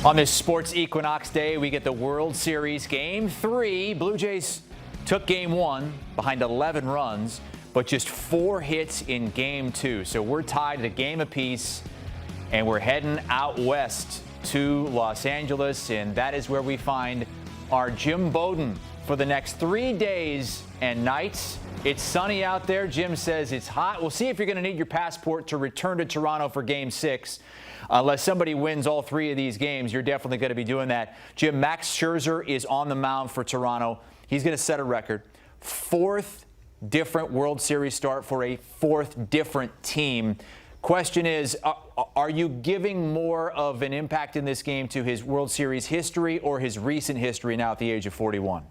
On this Sports Equinox Day, we get the World Series Game 3. Blue Jays took Game 1 behind 11 runs, but just 4 hits in Game 2. So we're tied at a game apiece, and we're heading out west to Los Angeles, and that is where we find our Jim Bowden for the next 3 days and nights. It's sunny out there. Jim says it's hot. We'll see if you're going to need your passport to return to Toronto for Game 6. Unless somebody wins all 3 of these games, you're definitely going to be doing that. Jim, Max Scherzer is on the mound for Toronto. He's going to set a record. 4th different World Series start for a 4th different team. Question is, are you giving more of an impact in this game to his World Series history or his recent history now at the age of 41?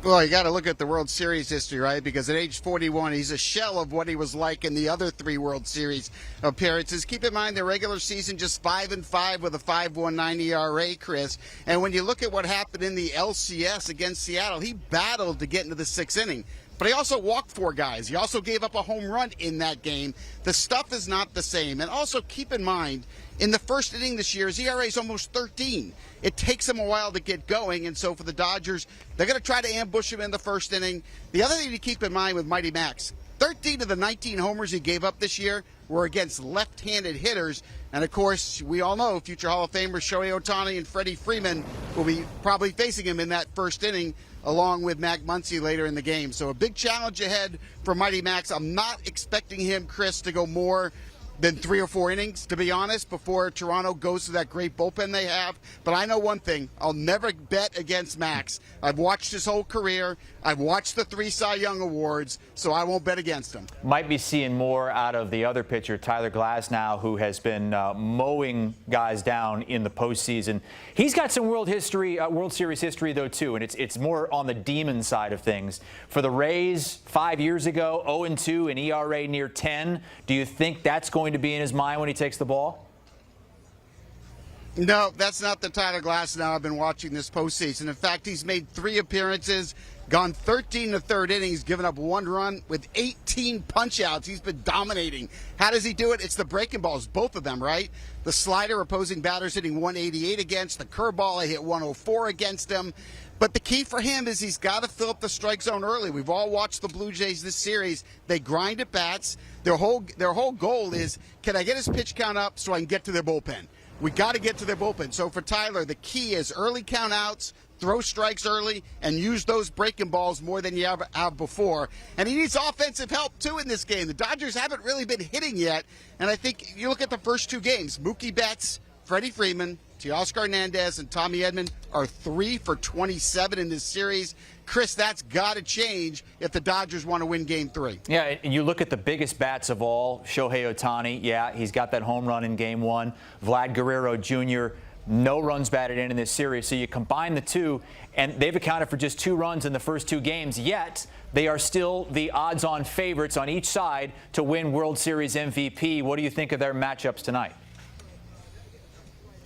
Well, you got to look at the World Series history, right? Because at age 41, he's a shell of what he was like in the other 3 World Series appearances. Keep in mind, the regular season just 5-5 with a 5.19 ERA, Chris. And when you look at what happened in the LCS against Seattle, he battled to get into the 6th inning. But he also walked 4 guys. He also gave up a home run in that game. The stuff is not the same. And also keep in mind, in the first inning this year, his ERA is almost 13. It takes him a while to get going, and so for the Dodgers, they're going to try to ambush him in the first inning. The other thing to keep in mind with Mighty Max, 13 of the 19 homers he gave up this year were against left-handed hitters. And, of course, we all know future Hall of Famers Shohei Ohtani and Freddie Freeman will be probably facing him in that first inning, along with Mac Muncy later in the game. So a big challenge ahead for Mighty Max. I'm not expecting him, Chris, to go more than 3 or 4 innings, to be honest, before Toronto goes to that great bullpen they have. But I know one thing. I'll never bet against Max. I've watched his whole career. I've watched the 3 Cy Young Awards, so I won't bet against him. Might be seeing more out of the other pitcher, Tyler Glasnow, who has been mowing guys down in the postseason. He's got some World Series history, though, too, and it's more on the demon side of things. For the Rays, 5 years ago, 0-2, an ERA near 10. Do you think that's going to be in his mind when he takes the ball? No, that's not the Tyler Glasnow I've been watching this postseason. In fact, he's made 3 appearances, gone 13 to third innings, given up 1 run with 18 punch-outs. He's been dominating. How does he do it? It's the breaking balls, both of them, right? The slider, opposing batters hitting 188 against. The curveball, I hit 104 against him. But the key for him is he's got to fill up the strike zone early. We've all watched the Blue Jays this series. They grind at bats. Their whole goal is, can I get his pitch count up so I can get to their bullpen? We got to get to their bullpen. So for Tyler, the key is early count outs, throw strikes early, and use those breaking balls more than you ever have before. And he needs offensive help, too, in this game. The Dodgers haven't really been hitting yet. And I think you look at the first 2 games, Mookie Betts, Freddie Freeman, Teoscar Hernandez, and Tommy Edman are 3 for 27 in this series. Chris, that's got to change if the Dodgers want to win Game 3. Yeah, and you look at the biggest bats of all, Shohei Ohtani. Yeah, he's got that home run in Game 1. Vlad Guerrero Jr., no runs batted in this series. So you combine the 2, and they've accounted for just 2 runs in the first 2 games, yet they are still the odds-on favorites on each side to win World Series MVP. What do you think of their matchups tonight?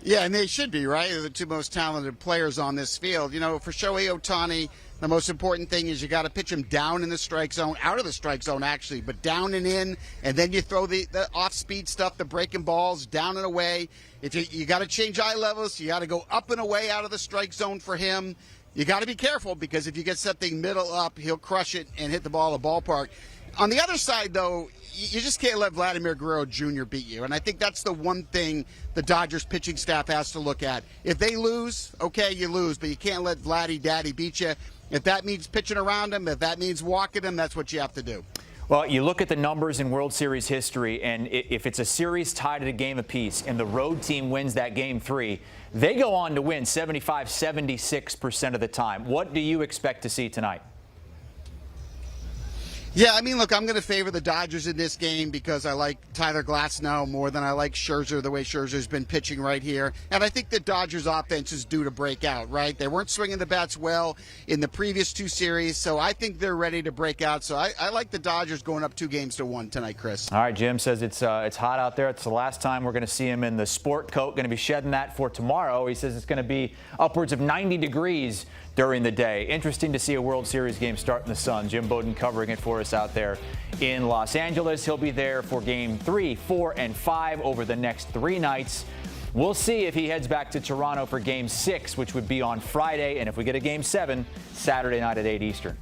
Yeah, and they should be, right? They're the 2 most talented players on this field. You know, for Shohei Ohtani, the most important thing is you got to pitch him down in the strike zone, out of the strike zone, actually, but down and in, and then you throw the off-speed stuff, the breaking balls, down and away. If you got to change eye levels, you got to go up and away out of the strike zone for him. You got to be careful, because if you get something middle up, he'll crush it and hit the ball a ballpark. On the other side, though, you just can't let Vladimir Guerrero Jr. beat you. And I think that's the one thing the Dodgers pitching staff has to look at. If they lose, okay, you lose, but you can't let Vladdy Daddy beat you. If that means pitching around him, if that means walking him, that's what you have to do. Well, you look at the numbers in World Series history, and if it's a series tied at a game apiece and the road team wins that Game 3, they go on to win 75-76% of the time. What do you expect to see tonight? Yeah, I mean, look, I'm going to favor the Dodgers in this game because I like Tyler Glasnow more than I like Scherzer, the way Scherzer's been pitching right here. And I think the Dodgers' offense is due to break out, right? They weren't swinging the bats well in the previous 2 series, so I think they're ready to break out. So I like the Dodgers going up 2-1 tonight, Chris. All right, Jim says it's hot out there. It's the last time we're going to see him in the sport coat. Going to be shedding that for tomorrow. He says it's going to be upwards of 90 degrees during the day. Interesting to see a World Series game start in the sun. Jim Bowden covering it for us out there in Los Angeles. He'll be there for Game 3, 4, and 5 over the next 3 nights. We'll see if he heads back to Toronto for Game 6, which would be on Friday, and if we get a Game 7, Saturday night at 8 Eastern.